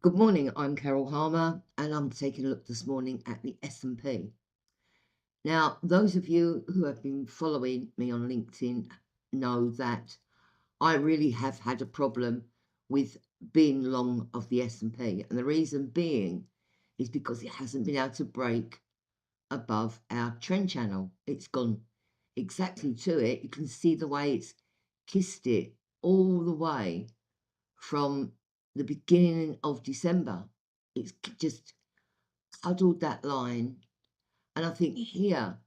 Good morning, I'm Carol Harmer, and I'm taking a look this morning at the S&P. Now, those of you who have been following me on LinkedIn know that I really have had a problem with being long of the S&P, and the reason being is because it hasn't been able to break above our trend channel. It's gone exactly to it. You can see the way it's kissed it all the way from the beginning of December. It's just huddled that line. And I think here,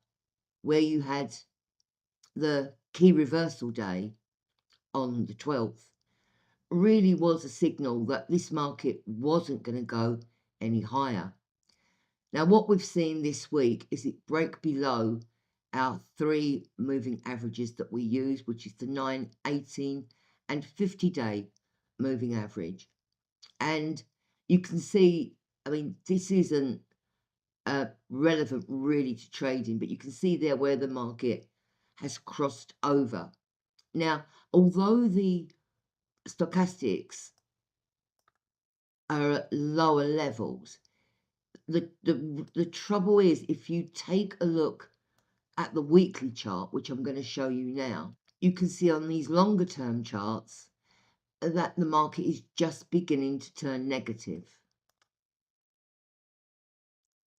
where you had the key reversal day on the 12th, really was a signal that this market wasn't going to go any higher. Now, what we've seen this week is it break below our three moving averages that we use, which is the 9, 18, and 50-day moving average. And you can see, I mean, this isn't relevant really to trading, but you can see there where the market has crossed over. Now, although the stochastics are at lower levels, the trouble is if you take a look at the weekly chart, which I'm going to show you now, you can see on these longer term charts that the market is just beginning to turn negative.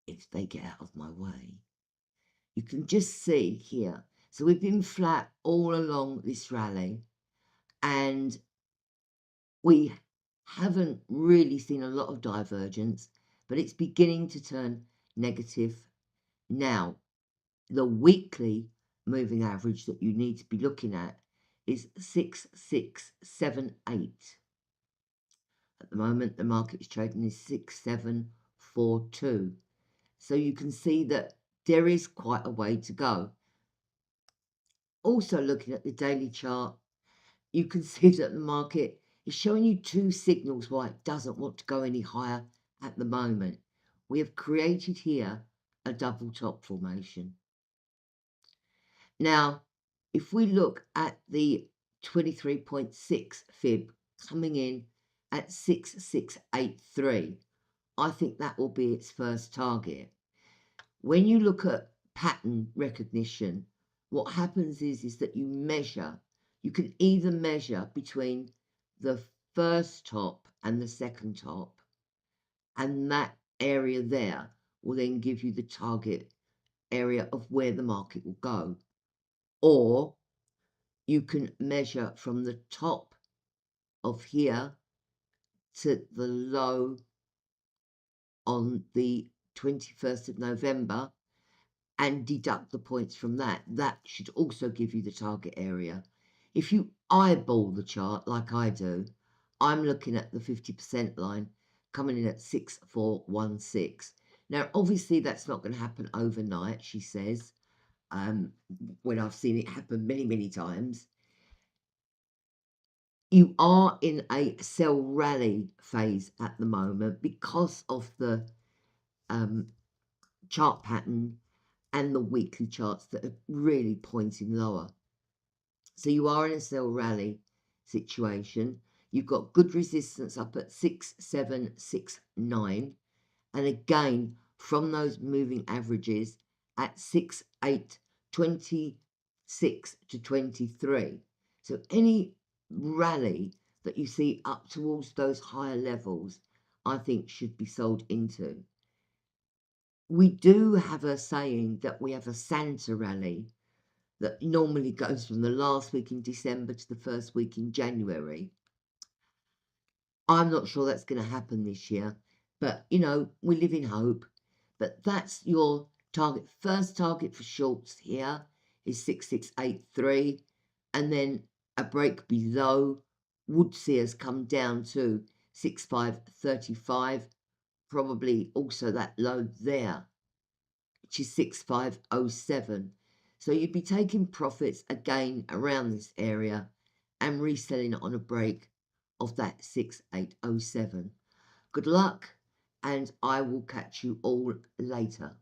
If they get out of my way, you can just see here. So we've been flat all along this rally, and we haven't really seen a lot of divergence, but it's beginning to turn negative now. The weekly moving average that you need to be looking at is 6678. At the moment, the market is trading is 6742. So you can see that there is quite a way to go. Also, looking at the daily chart, you can see that the market is showing you two signals why it doesn't want to go any higher at the moment. We have created here a double top formation. Now, if we look at the 23.6 fib coming in at 6683, I think that will be its first target. When you look at pattern recognition, what happens is that you can either measure between the first top and the second top, and that area there will then give you the target area of where the market will go. Or you can measure from the top of here to the low on the 21st of November and deduct the points from that. That should also give you the target area. If you eyeball the chart like I do, I'm looking at the 50% line coming in at 6416. Now, obviously, that's not going to happen overnight, she says, when I've seen it happen many, many times. You are in a sell rally phase at the moment because of the chart pattern and the weekly charts that are really pointing lower. So you are in a sell rally situation. You've got good resistance up at 6769, and again from those moving averages at 6826 to 23. So any rally that you see up towards those higher levels, I think should be sold into. We do have a saying that we have a Santa rally that normally goes from the last week in December to the first week in January. I'm not sure that's going to happen this year, but we live in hope. But that's your target. First target for shorts here is 6683, and then a break below would see us come down to 6535, probably also that low there, which is 6507. So you'd be taking profits again around this area and reselling it on a break of that 6807. Good luck, and I will catch you all later.